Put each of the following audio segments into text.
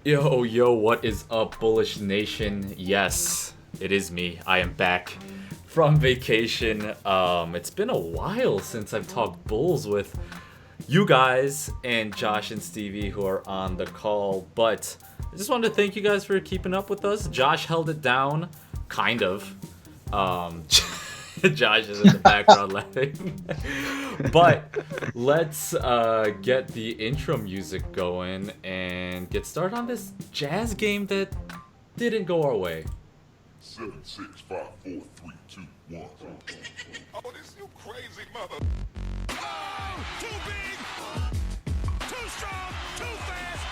Yo, what is up, Bullish Nation? Yes, it is me. I am back from vacation. It's been a while since I've talked Bulls with you guys and Josh and Stevie who are on the call, but I just wanted to thank you guys for keeping up with us. Josh held it down, kind of. Josh is in the background laughing. But let's get the intro music going and get started on this Jazz game that didn't go our way. 7, 6, 5, 4, 3, 2, 1. Oh, this you crazy mother. Oh, too big, too strong, too fast,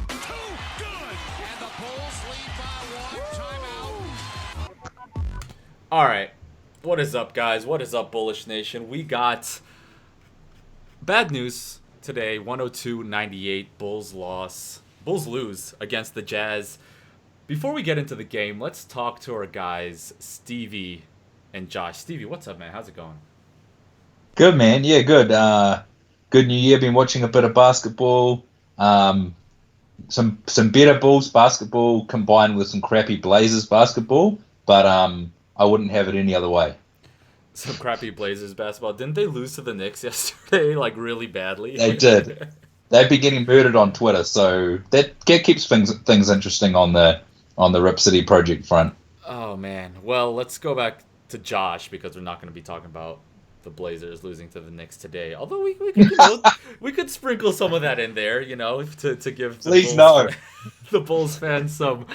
too good. And the Bulls lead by one. Timeout. All right. What is up, guys? What is up, Bullish Nation? We got bad news today. 102-98. Bulls lose against the Jazz. Before we get into the game, let's talk to our guys, Stevie and Josh. Stevie, what's up, man? How's it going? Good, man. Yeah, good. Good New Year. Been watching a bit of basketball. Some better Bulls basketball combined with some crappy Blazers basketball. But I wouldn't have it any other way. Some crappy Blazers basketball. Didn't they lose to the Knicks yesterday, like really badly? They did. They've been getting murdered on Twitter, so that keeps things interesting on the Rip City project front. Oh man. Well, let's go back to Josh because we're not going to be talking about the Blazers losing to the Knicks today. Although we could, we could sprinkle some of that in there, to give the Bulls fans some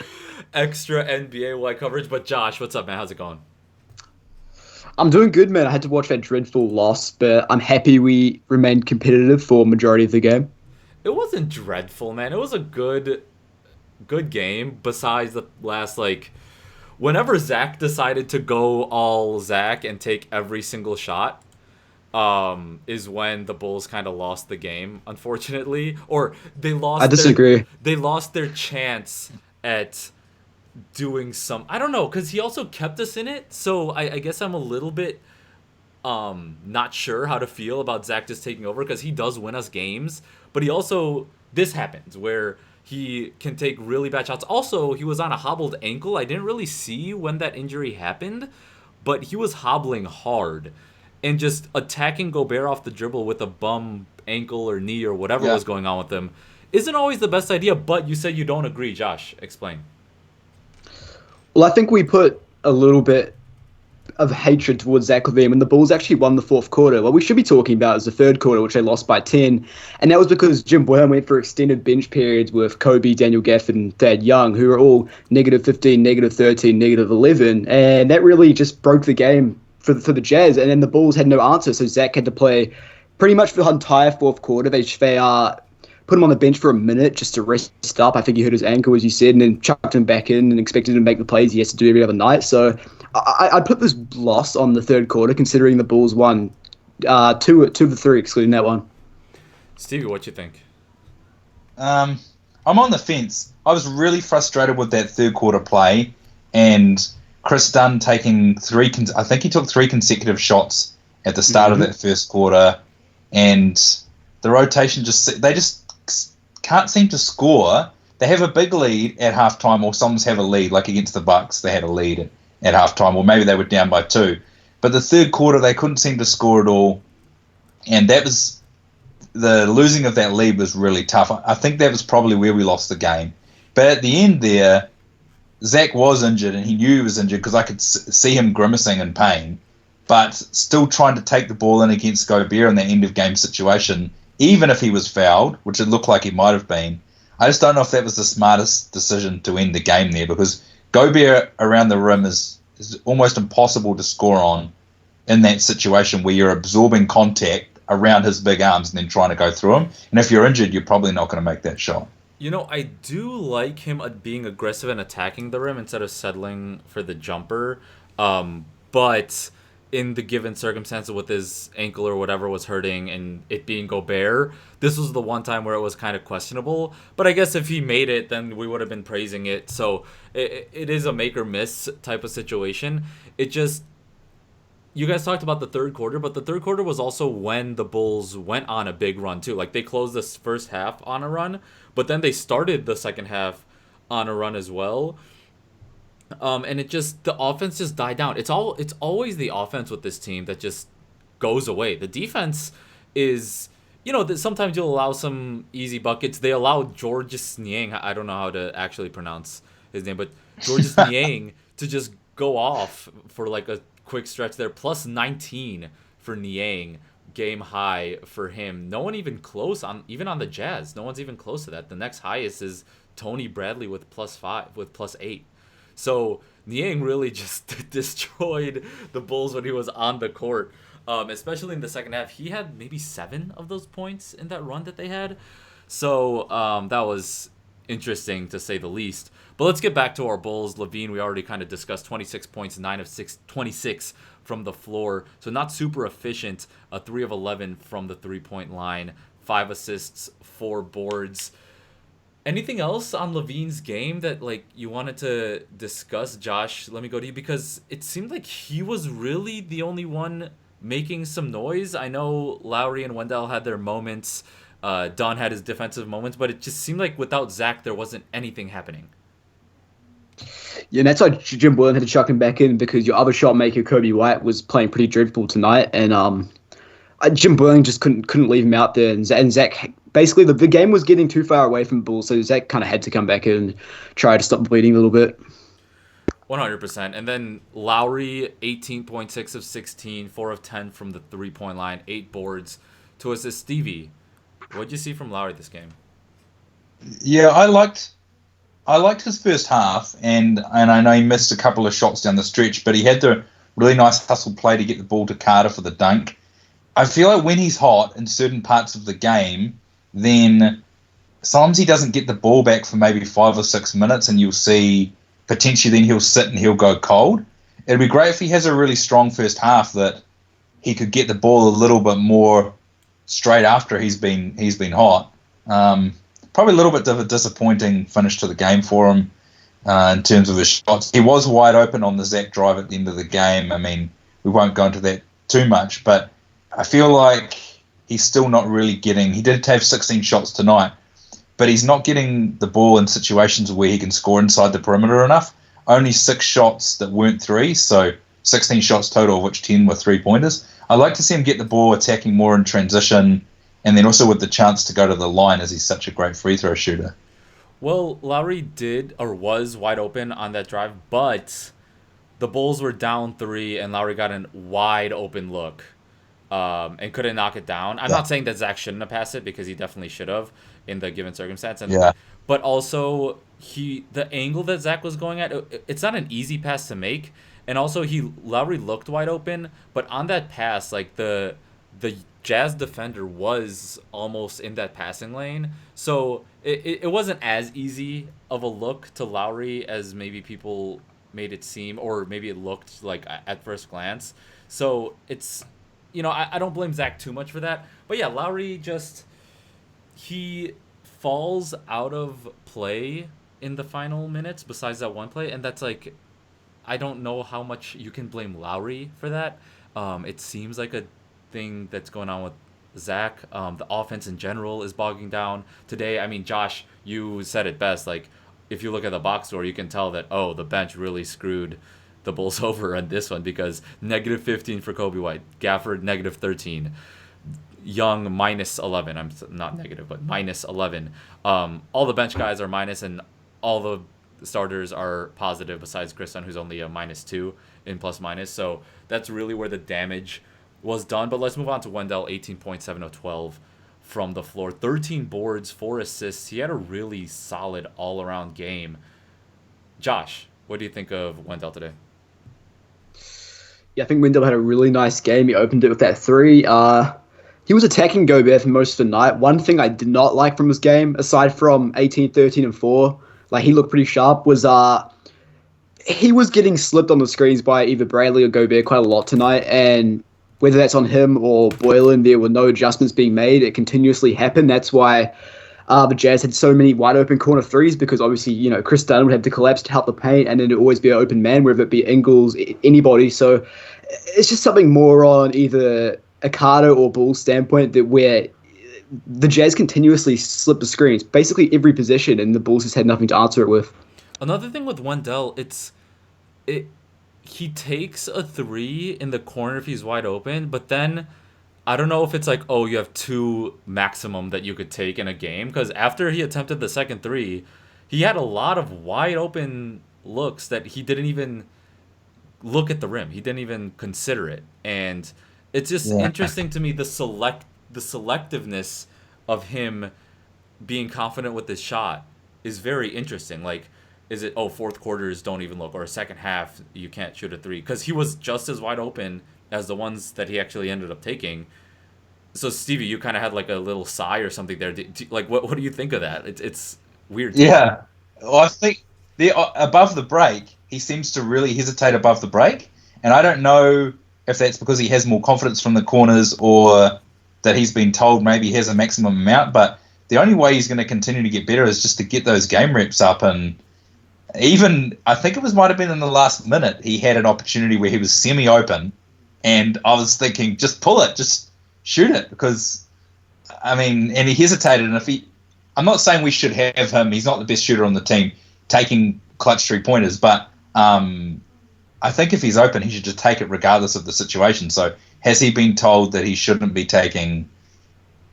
extra NBA-wide coverage. But Josh, what's up, man? How's it going? I'm doing good, man. I had to watch that dreadful loss, but I'm happy we remained competitive for majority of the game. It wasn't dreadful, man. It was a good game. Besides the last, whenever Zach decided to go all Zach and take every single shot, is when the Bulls kind of lost the game, unfortunately. Or they lost. I disagree. They lost their chance at doing some. I don't know, because he also kept us in it. So I guess I'm a little bit not sure how to feel about Zach just taking over, because he does win us games, but he also, this happens where he can take really bad shots. Also, he was on a hobbled ankle. I didn't really see when that injury happened, but he was hobbling hard and just attacking Gobert off the dribble with a bum ankle or knee or whatever was going on with him isn't always the best idea. But you said you don't agree. Josh, explain. Well, I think we put a little bit of hatred towards Zach LaVine when the Bulls actually won the fourth quarter. What we should be talking about is the third quarter, which they lost by 10. And that was because Jim Boylen went for extended bench periods with Kobe, Daniel Gafford, and Thad Young, who are all -15, -13, -11. And that really just broke the game for the Jazz. And then the Bulls had no answer, so Zach had to play pretty much for the entire fourth quarter. They put him on the bench for a minute just to rest up. I think he hurt his ankle, as you said, and then chucked him back in and expected him to make the plays he has to do every other night. So I'd put this loss on the third quarter, considering the Bulls won two of the three, excluding that one. Stevie, what you think? I'm on the fence. I was really frustrated with that third quarter play, and Chris Dunn taking I think he took 3 consecutive shots at the start of that first quarter, and the rotation they just can't seem to score. They have a big lead at halftime, or some have a lead, like against the Bucks. They had a lead at halftime, or maybe they were down by 2. But the third quarter, they couldn't seem to score at all, and that was the losing of that lead was really tough. I think that was probably where we lost the game. But at the end there, Zach was injured, and he knew he was injured because I could see him grimacing in pain, but still trying to take the ball in against Gobert in that end of game situation, even if he was fouled, which it looked like he might have been. I just don't know if that was the smartest decision to end the game there, because Gobert around the rim is almost impossible to score on in that situation where you're absorbing contact around his big arms and then trying to go through him. And if you're injured, you're probably not going to make that shot. I do like him being aggressive and attacking the rim instead of settling for the jumper. But in the given circumstances with his ankle or whatever was hurting and it being Gobert, this was the one time where it was kind of questionable. But I guess if he made it, then we would have been praising it. So it is a make or miss type of situation. It just, you guys talked about the third quarter, but the third quarter was also when the Bulls went on a big run too. Like they closed this first half on a run, but then they started the second half on a run as well. And the offense just died down. It's always the offense with this team that just goes away. The defense is, sometimes you'll allow some easy buckets. They allowed Georges Niang, I don't know how to actually pronounce his name, but Georges Niang to just go off for like a quick stretch there. Plus 19 for Niang, game high for him. No one even close even on the Jazz. No one's even close to that. The next highest is Tony Bradley with +5, with +8. So Niang really just destroyed the Bulls when he was on the court, especially in the second half. He had maybe 7 of those points in that run that they had. So that was interesting to say the least. But let's get back to our Bulls. LaVine, we already kind of discussed, 26 points, 9 of 26 from the floor. So not super efficient. 3 of 11 from the three-point line, 5 assists, 4 boards. Anything else on LaVine's game that you wanted to discuss, Josh? Let me go to you, because it seemed like he was really the only one making some noise. I know Lowry and Wendell had their moments. Don had his defensive moments, but it just seemed like without Zach, there wasn't anything happening. Yeah, and that's why Jim Boylen had to chuck him back in, because your other shot maker, Kobe White, was playing pretty dreadful tonight, and Jim Boylen just couldn't leave him out there, and Zach, basically the game was getting too far away from the Bulls, so Zach kind of had to come back in and try to stop bleeding a little bit. 100%. And then Lowry, 18.6 of 16, 4 of 10 from the three-point line, 8 boards to assist. Stevie, what'd you see from Lowry this game? Yeah, I liked his first half, and I know he missed a couple of shots down the stretch, but he had the really nice hustle play to get the ball to Carter for the dunk. I feel like when he's hot in certain parts of the game, then sometimes he doesn't get the ball back for maybe 5 or 6 minutes, and you'll see potentially then he'll sit and he'll go cold. It'd be great if he has a really strong first half that he could get the ball a little bit more straight after he's been hot. Probably a little bit of a disappointing finish to the game for him in terms of his shots. He was wide open on the Zach drive at the end of the game. I mean, we won't go into that too much, but I feel like he's still not really getting... He did have 16 shots tonight, but he's not getting the ball in situations where he can score inside the perimeter enough. Only 6 shots that weren't 3, so 16 shots total, of which 10 were 3-pointers. I'd like to see him get the ball attacking more in transition, and then also with the chance to go to the line, as he's such a great free throw shooter. Well, Lowry was wide open on that drive, but the Bulls were down 3, and Lowry got a wide open look and couldn't knock it down. I'm not saying that Zach shouldn't have passed it, because he definitely should have in the given circumstance. But also, the angle that Zach was going at, it's not an easy pass to make. And also, Lowry looked wide open, but on that pass, the Jazz defender was almost in that passing lane. So it wasn't as easy of a look to Lowry as maybe people made it seem, or maybe it looked like at first glance. So it's, I don't blame Zach too much for that. But yeah, Lowry he falls out of play in the final minutes besides that one play. And that's I don't know how much you can blame Lowry for that. It seems like a thing that's going on with Zach. The offense in general is bogging down today. I mean, Josh, you said it best. If you look at the box score, you can tell that, the bench really screwed the Bulls over on this one, because -15 for Kobe White, Gafford -13, Young -11. I'm not negative, but -11. All the bench guys are minus, and all the starters are positive besides Chris Dunn, who's only a -2 in plus-minus. So that's really where the damage was done. But let's move on to Wendell, 18.7 of 12 from the floor, 13 boards, 4 assists. He had a really solid all-around game. Josh, what do you think of Wendell today? Yeah, I think Wendell had a really nice game. He opened it with that 3. He was attacking Gobert for most of the night. One thing I did not like from his game, aside from 18, 13, and 4, he looked pretty sharp, was he was getting slipped on the screens by either Bradley or Gobert quite a lot tonight, and whether that's on him or Boylen, there were no adjustments being made. It continuously happened. That's why The Jazz had so many wide open corner threes because obviously, Chris Dunn would have to collapse to help the paint, and then it'd always be an open man, whether it be Ingles, anybody. So it's just something more on either a Carter or Bulls standpoint that where the Jazz continuously slip the screens, basically every possession, and the Bulls just had nothing to answer it with. Another thing with Wendell, he takes a three in the corner if he's wide open, but then I don't know if it's like, oh, you have two maximum that you could take in a game, because after he attempted the second three, he had a lot of wide open looks that he didn't even look at the rim. He didn't even consider it. And it's just interesting to me the selectiveness of him being confident with his shot is very interesting. Like, is it, fourth quarters don't even look, or a second half you can't shoot a three? Because he was just as wide open as the ones that he actually ended up taking. So Stevie, you kind of had like a little sigh or something there. What do you think of that? It's weird. Yeah, well, I think above the break, he seems to really hesitate above the break, and I don't know if that's because he has more confidence from the corners or that he's been told maybe he has a maximum amount. But the only way he's going to continue to get better is just to get those game reps up. And even I think might have been in the last minute he had an opportunity where he was semi-open, and I was thinking, just pull it, just shoot it, because and he hesitated. And I'm not saying we should have him. He's not the best shooter on the team taking clutch 3-pointers, but I think if he's open, he should just take it regardless of the situation. So has he been told that he shouldn't be taking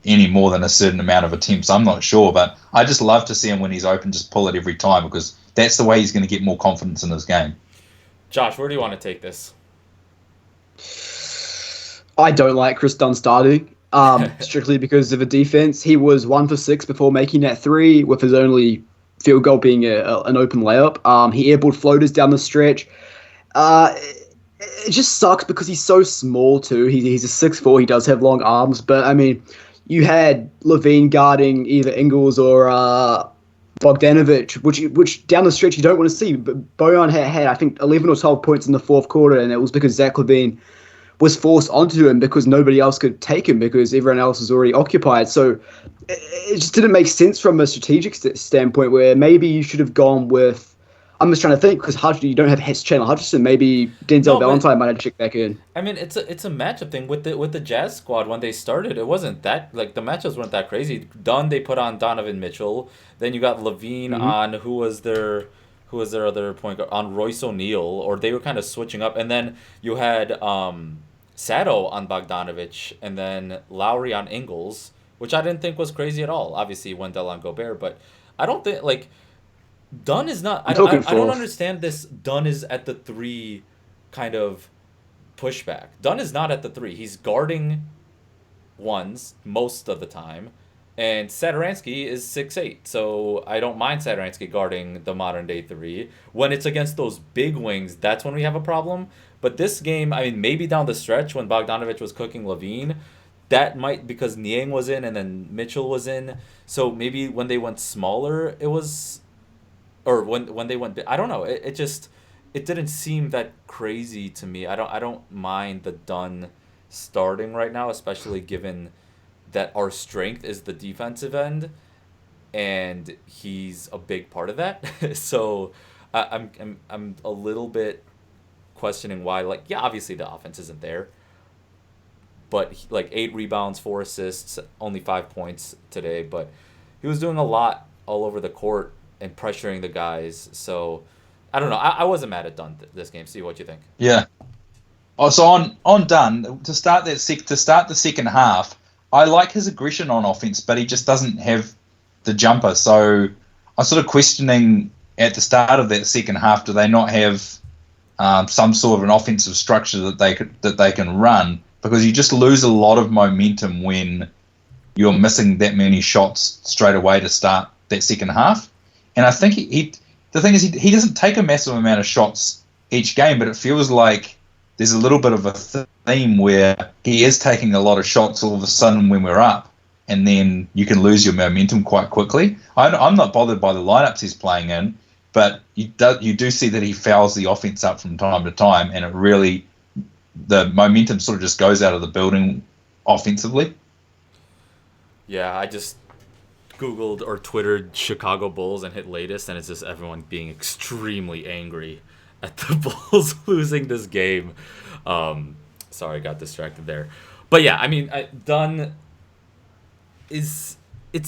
any more than a certain amount of attempts? I'm not sure, but I just love to see him when he's open just pull it every time, because that's the way he's going to get more confidence in his game. Josh, where do you want to take this? I don't like Chris Dunn starting, strictly because of the defense. He was 1 for 6 before making that three, with his only field goal being an open layup. He airballed floaters down the stretch. It just sucks because he's so small too. He's a 6'4". He does have long arms, but you had Levine guarding either Ingles or Bogdanovic, which down the stretch you don't want to see. But Bojan had I think 11 or 12 points in the fourth quarter, and it was because Zach LaVine was forced onto him because nobody else could take him because everyone else was already occupied. So it just didn't make sense from a strategic standpoint, where maybe you should have gone with, I'm just trying to think, because you don't have Chandler Hutchison. Maybe Denzel Valentine might have checked back in. It's a matchup thing with the Jazz squad. When they started, it wasn't that, like, the matchups weren't that crazy. They put on Donovan Mitchell. Then you got Levine on who was their other point guard, on Royce O'Neal, or they were kind of switching up. And then you had Sato on Bogdanovic, and then Lowry on Ingles, which I didn't think was crazy at all. Obviously Wendell on Gobert, but I don't think, like, Dunn is not. I don't understand this. Dunn is at the 3 kind of pushback. Dunn is not at the 3. He's guarding ones most of the time, and Satoransky is 6'8". So I don't mind Satoransky guarding the modern day 3. When it's against those big wings, that's when we have a problem. But this game, maybe down the stretch when Bogdanovic was cooking Levine, that might, because Niang was in and then Mitchell was in. So maybe when they went smaller, it was. Or when they went, I don't know. It didn't seem that crazy to me. I don't mind the Dunn starting right now, especially given that our strength is the defensive end, and he's a big part of that. So I'm a little bit questioning why. Like, yeah, obviously the offense isn't there, but 8 rebounds, 4 assists, only 5 points today. But he was doing a lot all over the court and pressuring the guys. So I don't know. I wasn't mad at Dunn this game. See what you think. Yeah. Oh, so on Dunn, to start the second half, I like his aggression on offense, but he just doesn't have the jumper. So I'm sort of questioning at the start of that second half, do they not have some sort of an offensive structure that they can run? Because you just lose a lot of momentum when you're missing that many shots straight away to start that second half. And I think the thing is he doesn't take a massive amount of shots each game, but it feels like there's a little bit of a theme where he is taking a lot of shots all of a sudden when we're up, and then you can lose your momentum quite quickly. I'm not bothered by the lineups he's playing in, but you do see that he fouls the offense up from time to time, and the momentum sort of just goes out of the building offensively. Yeah, Googled or Twittered Chicago Bulls and hit latest, and it's just everyone being extremely angry at the Bulls losing this game. Sorry, I got distracted there. But yeah, I mean, Dunn it's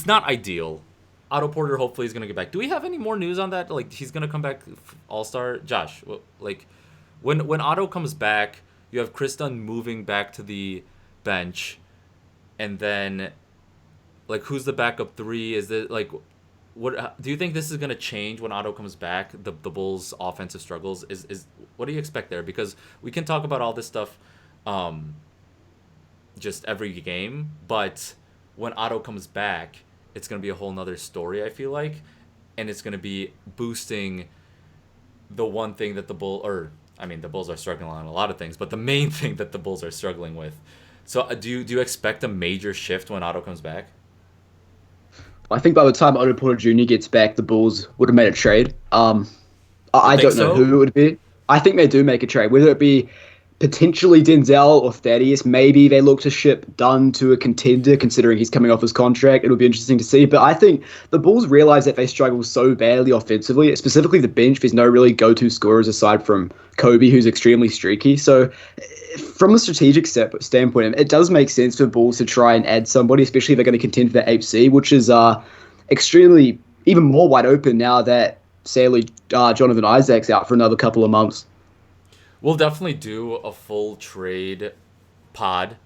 not ideal. Otto Porter hopefully is going to get back. Do we have any more news on that? Like, he's going to come back All-Star? Josh, like, when Otto comes back, you have Chris Dunn moving back to the bench, and then, like, who's the backup three? Is it, like, what do you think this is going to change when Otto comes back, the Bulls' offensive struggles? What do you expect there? Because we can talk about all this stuff just every game, but when Otto comes back, it's going to be a whole nother story, I feel like. And it's going to be boosting the one thing that the Bulls are struggling on a lot of things, but the main thing that the Bulls are struggling with. So do you expect a major shift when Otto comes back? I think by the time Otto Porter Jr. gets back, the Bulls would have made a trade. I don't know who it would be. I think they do make a trade, whether it be potentially Denzel or Thaddeus. Maybe they look to ship Dunn to a contender, considering he's coming off his contract. It'll be interesting to see. But I think the Bulls realize that they struggle so badly offensively, specifically the bench. There's no really go-to scorers aside from Kobe, who's extremely streaky. So from a strategic standpoint, it does make sense for Bulls to try and add somebody, especially if they're going to contend for the 8th seed, which is extremely even more wide open now that, sadly, Jonathan Isaac's out for another couple of months. We'll definitely do a full trade pod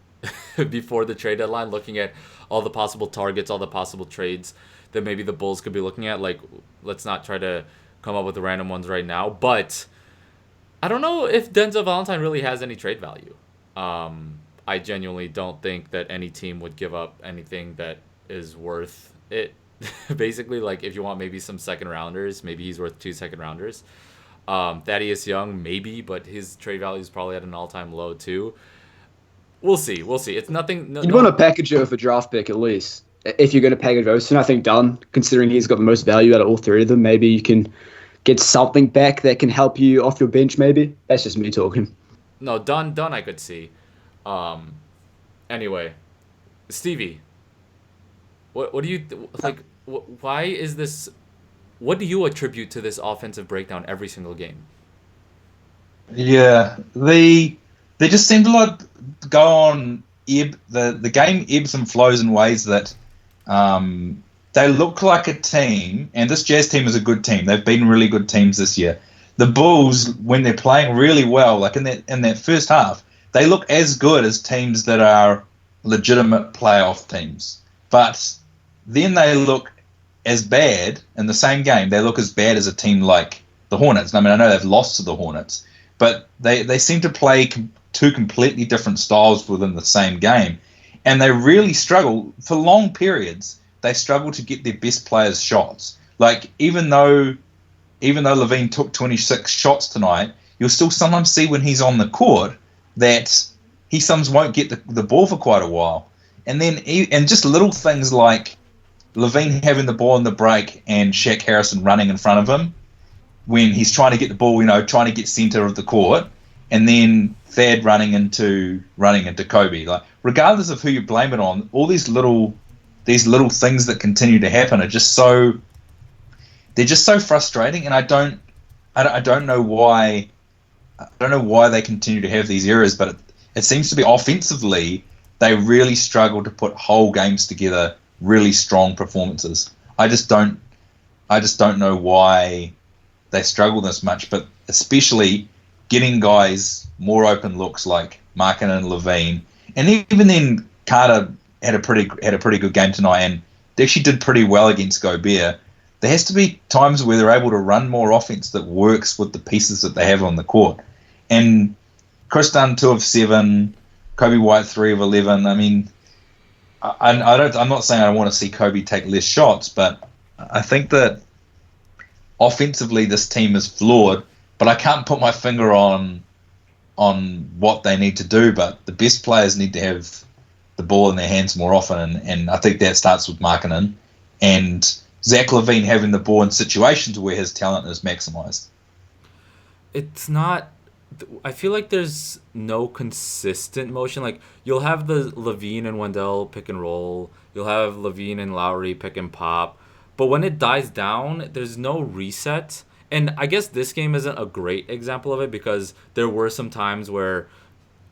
before the trade deadline, looking at all the possible targets, all the possible trades that maybe the Bulls could be looking at. Like, let's not try to come up with the random ones right now. But I don't know if Denzel Valentine really has any trade value. I genuinely don't think that any team would give up anything that is worth it. Basically, like, if you want maybe some second rounders, maybe he's worth 2 second rounders. Thaddeus Young, maybe, but his trade value is probably at an all-time low too. We'll see. It's nothing. You'd want to package it with a draft pick at least. If you're going to package Osten, I think Dunn, considering he's got the most value out of all three of them, maybe you can get something back that can help you off your bench. Maybe that's just me talking. No, Dunn, I could see. Anyway, Stevie, what do you like? Why is this? What do you attribute to this offensive breakdown every single game? Yeah, they just seem to like go on ebb. The game ebbs and flows in ways that they look like a team, and this Jazz team is a good team. They've been really good teams this year. The Bulls, when they're playing really well, like in that first half, they look as good as teams that are legitimate playoff teams. But then they look as bad in the same game. They look as bad as a team like the Hornets. I mean, I know they've lost to the Hornets, but they seem to play two completely different styles within the same game, and they really struggle for long periods. They struggle to get their best players shots. Like, even though Levine took 26 shots tonight, you'll still sometimes see when he's on the court that he sometimes won't get the ball for quite a while. And just little things like Levine having the ball in the break and Shaq Harrison running in front of him when he's trying to get the ball, trying to get center of the court, and then Thad running into Kobe. Like, regardless of who you blame it on, all these little things that continue to happen are just so frustrating, and I don't know why. I don't know why they continue to have these errors, but it seems to be offensively they really struggle to put whole games together. Really strong performances. I just don't know why they struggle this much, but especially getting guys more open looks like Markkanen and Levine, and even then Carter had a pretty good game tonight, and they actually did pretty well against Gobert. There has to be times where they're able to run more offense that works with the pieces that they have on the court. And Chris Dunn 2 of 7, Kobe White 3 of 11. I mean, I'm not saying I want to see Kobe take less shots, but I think that offensively this team is flawed. But I can't put my finger on what they need to do. But the best players need to have the ball in their hands more often, and I think that starts with Markkanen and Zach LaVine having the ball in situations where his talent is maximized. It's not I feel like there's no consistent motion. Like you'll have the Levine and Wendell pick and roll. You'll have Levine and Lowry pick and pop. But when it dies down, there's no reset. And I guess this game isn't a great example of it because there were some times where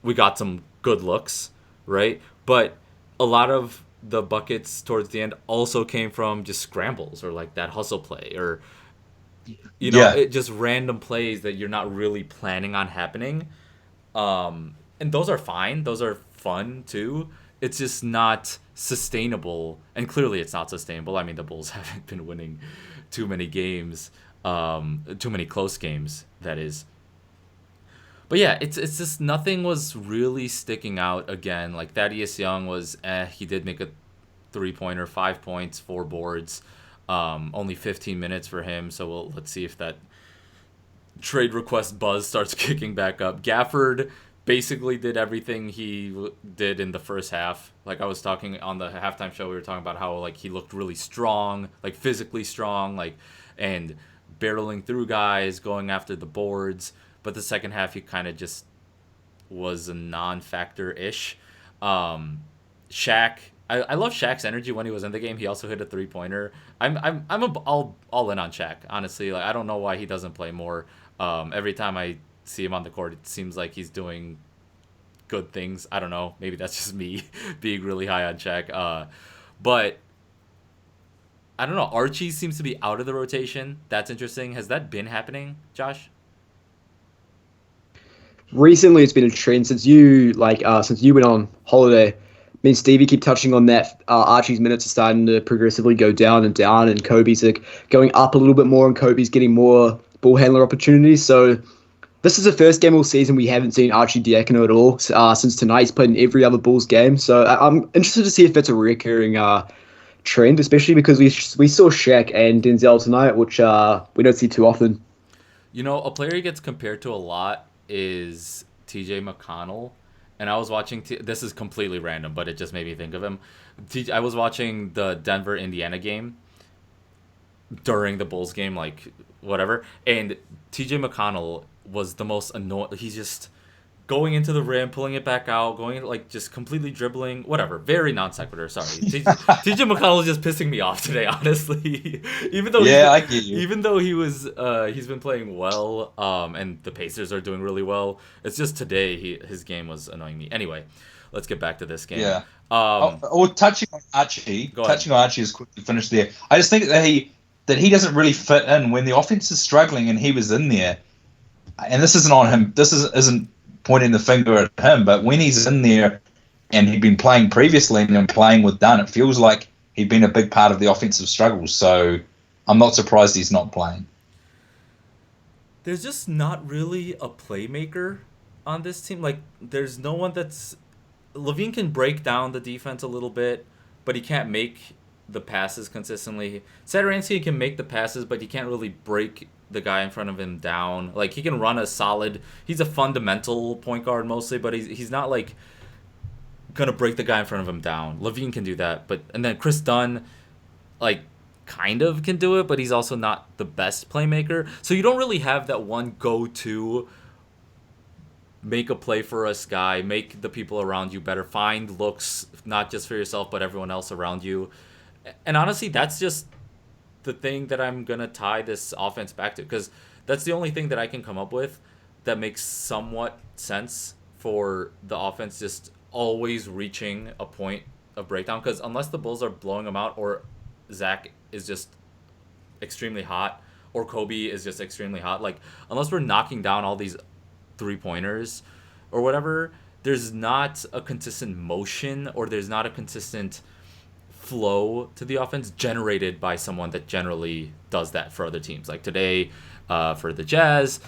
we got some good looks, right? But a lot of the buckets towards the end also came from just scrambles or like that hustle play or Yeah. it just random plays that you're not really planning on happening. And those are fine. Those are fun too. It's just not sustainable, and clearly it's not sustainable. I mean, the Bulls haven't been winning too many games, too many close games. That is. But yeah, it's just nothing was really sticking out again. Like Thaddeus Young was, he did make a 3-pointer, 5 points, 4 boards, only 15 minutes for him. So let's see if that trade request buzz starts kicking back up. Gafford basically did everything he did in the first half. Like I was talking on the halftime show, we were talking about how like he looked really strong, like physically strong, like and barreling through guys, going after the boards. But the second half, he kind of just was a non-factor ish. Shaq, I love Shaq's energy when he was in the game. He also hit a 3-pointer. All in on Shaq, honestly. Like I don't know why he doesn't play more. Every time I see him on the court, it seems like he's doing good things. I don't know. Maybe that's just me being really high on Shaq. But I don't know. Archie seems to be out of the rotation. That's interesting. Has that been happening, Josh? Recently, it's been a trend since you went on holiday. Me and Stevie keep touching on that. Archie's minutes are starting to progressively go down, and Kobe's like going up a little bit more, and Kobe's getting more ball handler opportunities. So this is the first game all season we haven't seen Archie Diacono at all since tonight. He's played in every other Bulls game. So I'm interested to see if that's a recurring trend, especially because we saw Shaq and Denzel tonight, which we don't see too often. You know, a player he gets compared to a lot is TJ McConnell. And I was watching, this is completely random, but it just made me think of him. I was watching the Denver Indiana game during the Bulls game, like whatever. And TJ McConnell was the most annoying. He's just going into the rim, pulling it back out, going like just completely dribbling, whatever. Very non sequitur. Sorry, TJ McConnell is just pissing me off today, honestly. Even though I get you. Even though he's been playing well, and the Pacers are doing really well. It's just today his game was annoying me. Anyway, let's get back to this game. Yeah. Touching on Archie. Go ahead. Touching on Archie is quickly finished there. I just think that he doesn't really fit in when the offense is struggling and he was in there. And this isn't on him. This isn't pointing the finger at him, but when he's in there and he'd been playing previously and playing with Dunn, it feels like he'd been a big part of the offensive struggles. So I'm not surprised he's not playing. There's just not really a playmaker on this team. Like, there's no one that's... Levine can break down the defense a little bit, but he can't make the passes consistently. Satoransky can make the passes, but he can't really break the guy in front of him down. Like, he can run a solid... He's a fundamental point guard mostly, but he's not, like, gonna break the guy in front of him down. Levine can do that, but... And then Chris Dunn, like, kind of can do it, but he's also not the best playmaker. So you don't really have that one go-to make a play for us guy, make the people around you better, find looks, not just for yourself, but everyone else around you. And honestly, that's just the thing that I'm going to tie this offense back to, because that's the only thing that I can come up with that makes somewhat sense for the offense just always reaching a point of breakdown. Because unless the Bulls are blowing them out, or Zach is just extremely hot, or Kobe is just extremely hot, like, unless we're knocking down all these 3-pointers or whatever, there's not a consistent motion, or there's not a consistent flow to the offense generated by someone that generally does that for other teams. Like today, for the Jazz,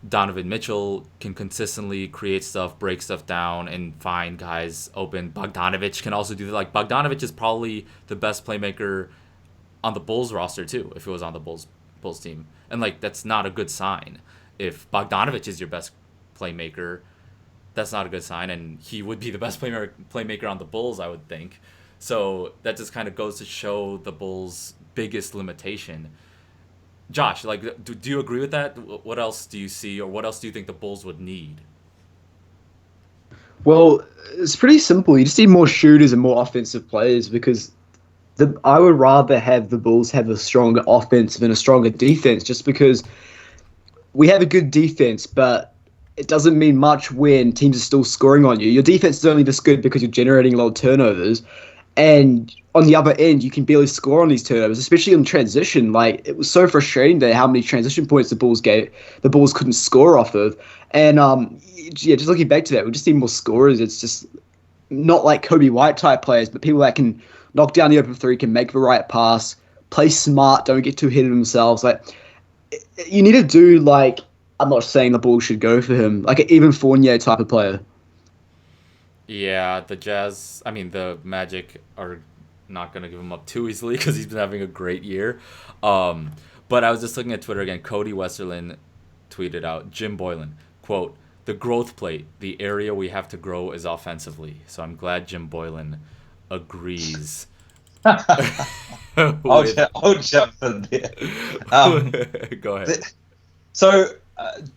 Donovan Mitchell can consistently create stuff, break stuff down, and find guys open. Bogdanovich can also do that. Like, Bogdanovich is probably the best playmaker on the Bulls roster too, if it was on the Bulls team. And like, that's not a good sign. If Bogdanovich is your best playmaker, that's not a good sign, and he would be the best playmaker on the Bulls, I would think. So that just kind of goes to show the Bulls' biggest limitation. Josh, like, do you agree with that? What else do you see, or what else do you think the Bulls would need? Well, it's pretty simple. You just need more shooters and more offensive players because I would rather have the Bulls have a stronger offense than a stronger defense just because we have a good defense, but it doesn't mean much when teams are still scoring on you. Your defense is only this good because you're generating a lot of turnovers. And on the other end, you can barely score on these turnovers, especially in transition. Like, it was so frustrating there how many transition points the Bulls couldn't score off of. And yeah, just looking back to that, we just need more scorers. It's just not like Kobe White type players, but people that can knock down the open three, can make the right pass, play smart, don't get too ahead of themselves. Like, you need to do, like, I'm not saying the Bulls should go for him, like an even Fournier type of player. Yeah, the Magic are not going to give him up too easily because he's been having a great year. But I was just looking at Twitter again. Cody Westerlin tweeted out, Jim Boylan, quote, "The growth plate, the area we have to grow is offensively." So I'm glad Jim Boylan agrees. I'll jump in there. Go ahead. So,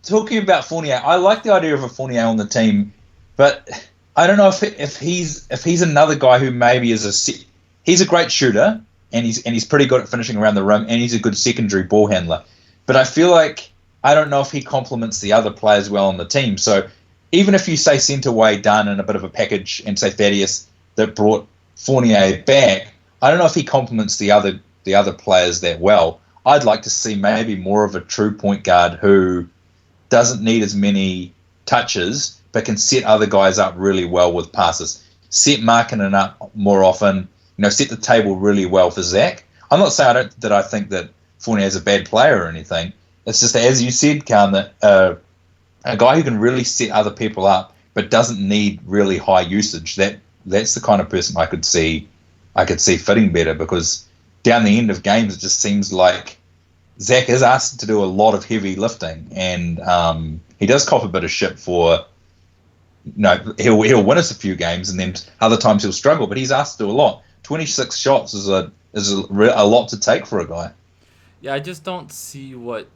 talking about Fournier, I like the idea of a Fournier on the team, but I don't know if he's another guy who maybe he's a great shooter and he's pretty good at finishing around the rim and he's a good secondary ball handler, but I feel like I don't know if he complements the other players well on the team. So even if you say sent away Dunn in a bit of a package and say Thaddeus that brought Fournier back, I don't know if he complements the other players that well. I'd like to see maybe more of a true point guard who doesn't need as many touches but can set other guys up really well with passes. Set Markkanen up more often, set the table really well for Zach. I'm not saying I think that Fournier is a bad player or anything. It's just, as you said, Khan, that a guy who can really set other people up but doesn't need really high usage, that's the kind of person I could see fitting better, because down the end of games it just seems like Zach is asked to do a lot of heavy lifting, and he does cop a bit of shit for, he'll win us a few games and then other times he'll struggle, but he's asked to do a lot. 26 shots is a lot to take for a guy. Yeah, I just don't see what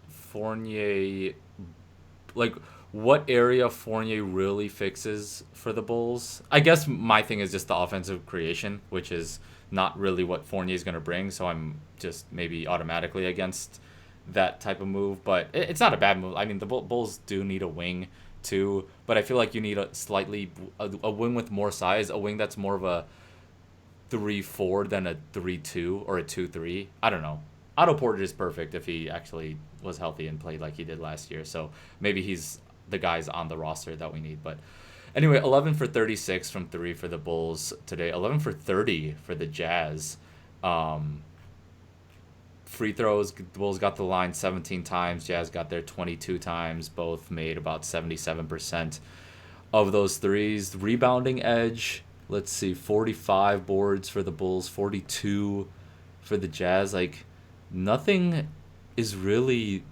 area Fournier really fixes for the Bulls. I guess my thing is just the offensive creation, which is not really what Fournier is going to bring, so I'm just maybe automatically against that type of move. But it's not a bad move. I mean, the Bulls do need a wing too, but I feel like you need a wing with more size, a wing that's more of a 3-4 than a 3-2 or a 2-3. I don't know. Otto Porter is perfect if he actually was healthy and played like he did last year. So maybe he's the guys on the roster that we need. But anyway, 11 for 36 from 3 for the Bulls today. 11 for 30 for the Jazz. Free throws, the Bulls got the line 17 times. Jazz got there 22 times. Both made about 77% of those threes. Rebounding edge, let's see, 45 boards for the Bulls, 42 for the Jazz. Like, nothing is really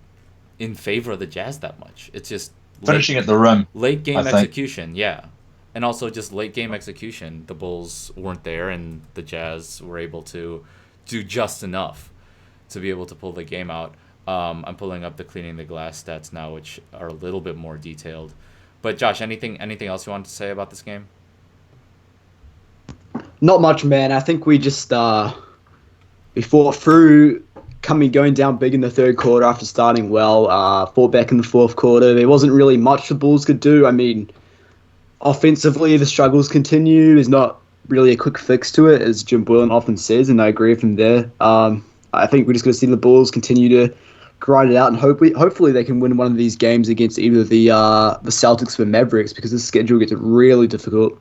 in favor of the Jazz that much. It's just finishing at the rim. Late game execution, yeah. And also just late game execution. The Bulls weren't there and the Jazz were able to do just enough to be able to pull the game out. I'm pulling up the cleaning the glass stats now, which are a little bit more detailed. But Josh, anything else you wanted to say about this game? Not much, man. I think we just we fought through going down big in the third quarter after starting well, fought back in the fourth quarter. There wasn't really much the Bulls could do. I mean, offensively, the struggles continue. There's not really a quick fix to it, as Jim Boylan often says, and I agree with him there. I think we're just going to see the Bulls continue to grind it out, and hopefully they can win one of these games against either the Celtics or Mavericks, because this schedule gets really difficult.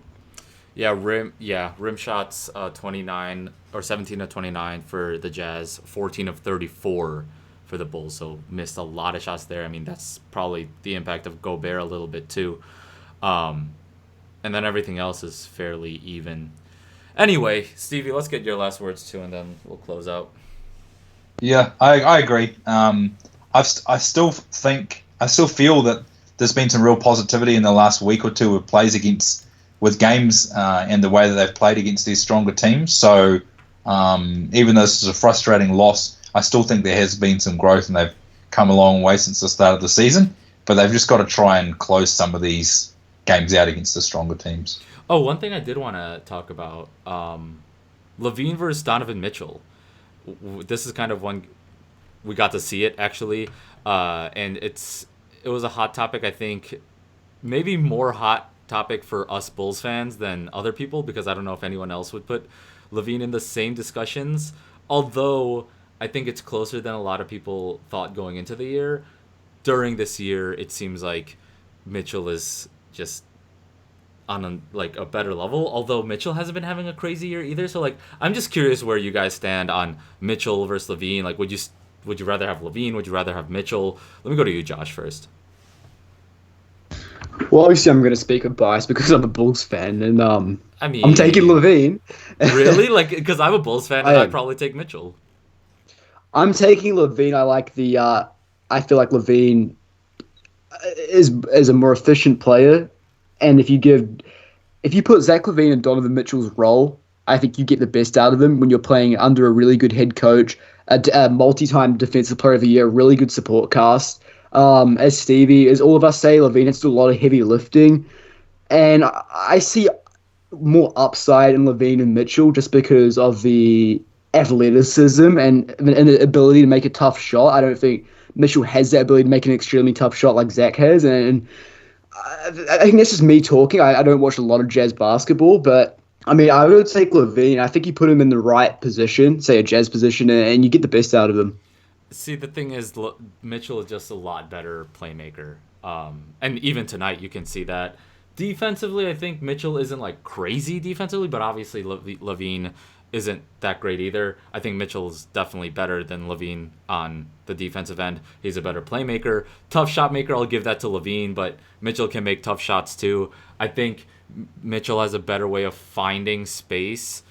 Yeah, rim shots 29 or 17 of 29 for the Jazz, 14 of 34 for the Bulls. So missed a lot of shots there. I mean, that's probably the impact of Gobert a little bit too. And then everything else is fairly even. Anyway, Stevie, let's get your last words too, and then we'll close out. Yeah, I agree. I still feel that there's been some real positivity in the last week or two with plays with games and the way that they've played against these stronger teams. So even though this is a frustrating loss, I still think there has been some growth, and they've come a long way since the start of the season. But they've just got to try and close some of these games out against the stronger teams. Oh, one thing I did want to talk about, Levine versus Donovan Mitchell. This is kind of one we got to see it actually, and it was a hot topic. I think maybe more hot topic for us Bulls fans than other people, because I don't know if anyone else would put Levine in the same discussions. Although I think it's closer than a lot of people thought going into the year. During this year, it seems like Mitchell is just on a better level, although Mitchell hasn't been having a crazy year either. So I'm just curious where you guys stand on Mitchell versus Levine. Would you rather have Levine? Would you rather have Mitchell? Let me go to you, Josh, first. Well, obviously, I'm going to speak with bias because I'm a Bulls fan, and I mean, I'm taking Levine. Really? Because I'm a Bulls fan, and I'd probably take Mitchell. I'm taking Levine. I feel like Levine is a more efficient player, and if you put Zach Levine in Donovan Mitchell's role, I think you get the best out of them when you're playing under a really good head coach, a multi-time defensive player of the year, really good support cast. As all of us say, Levine has to do a lot of heavy lifting, and I see more upside in Levine and Mitchell just because of the athleticism and the ability to make a tough shot. I don't think Mitchell has that ability to make an extremely tough shot like Zach has, and I think that's just me talking. I don't watch a lot of Jazz basketball, but I mean, I would take Levine. I think you put him in the right position, say a Jazz position, and you get the best out of him. See, the thing is, Mitchell is just a lot better playmaker. And even tonight, you can see that. Defensively, I think Mitchell isn't crazy defensively, but obviously Levine isn't that great either. I think Mitchell's definitely better than Levine on the defensive end. He's a better playmaker. Tough shot maker, I'll give that to Levine, but Mitchell can make tough shots too. I think Mitchell has a better way of finding space.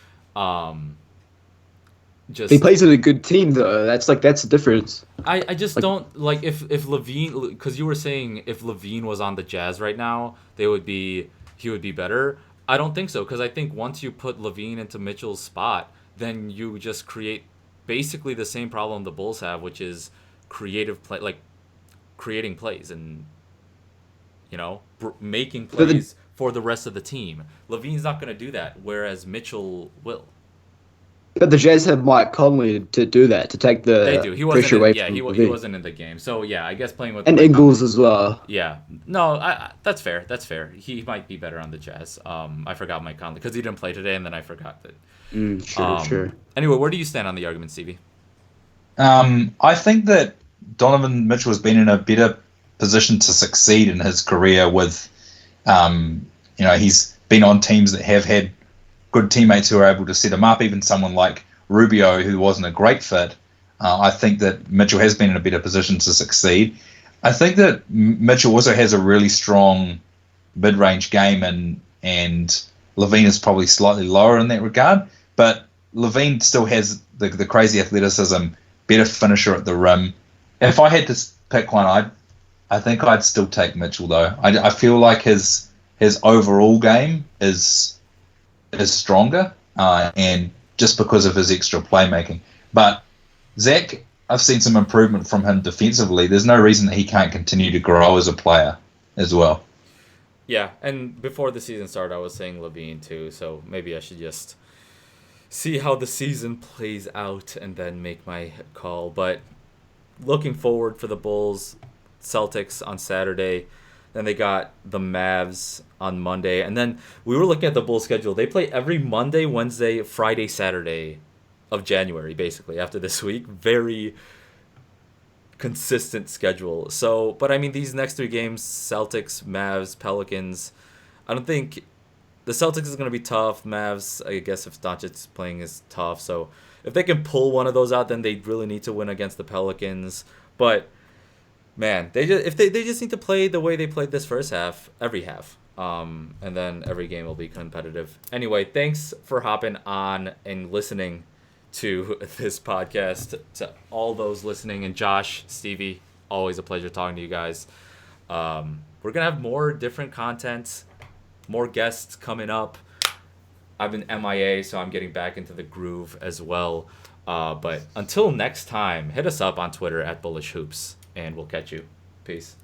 He plays in a good team, though. That's the difference. I just don't if Levine, because you were saying if Levine was on the Jazz right now, he would be better. I don't think so, because I think once you put Levine into Mitchell's spot, then you just create basically the same problem the Bulls have, which is creating plays and making plays for the rest of the team. Levine's not going to do that, whereas Mitchell will. But the Jazz have Mike Conley to do that, to take the pressure away from Levine. He wasn't in the game. So, yeah, I guess playing with... And Ingles as well. Yeah. No, that's fair. That's fair. He might be better on the Jazz. I forgot Mike Conley, because he didn't play today, and then I forgot that. Sure. Anyway, where do you stand on the argument, Stevie? I think that Donovan Mitchell has been in a better position to succeed in his career with... he's been on teams that have had good teammates who are able to set him up, even someone like Rubio, who wasn't a great fit. I think that Mitchell has been in a better position to succeed. I think that Mitchell also has a really strong mid-range game, and Levine is probably slightly lower in that regard, but Levine still has the crazy athleticism, better finisher at the rim. If I had to pick one, I think I'd still take Mitchell, though. I feel like his overall game is stronger, and just because of his extra playmaking. But Zach, I've seen some improvement from him defensively. There's no reason that he can't continue to grow as a player as well. Yeah, and before the season started, I was saying Levine too, so maybe I should just see how the season plays out and then make my call. But looking forward for the Bulls, Celtics on Saturday. Then they got the Mavs on Monday. And then we were looking at the Bulls schedule. They play every Monday, Wednesday, Friday, Saturday of January, basically, after this week. Very consistent schedule. So, but I mean, these next three games, Celtics, Mavs, Pelicans, I don't think the Celtics is going to be tough. Mavs, I guess if Doncic's playing, is tough. So if they can pull one of those out, then they really need to win against the Pelicans. But man, they just need to play the way they played this first half, every half, and then every game will be competitive. Anyway, thanks for hopping on and listening to this podcast. To all those listening, and Josh, Stevie, always a pleasure talking to you guys. We're gonna have more different content, more guests coming up. I've been MIA, so I'm getting back into the groove as well. But until next time, hit us up on Twitter at Bullish Hoops, and we'll catch you. Peace.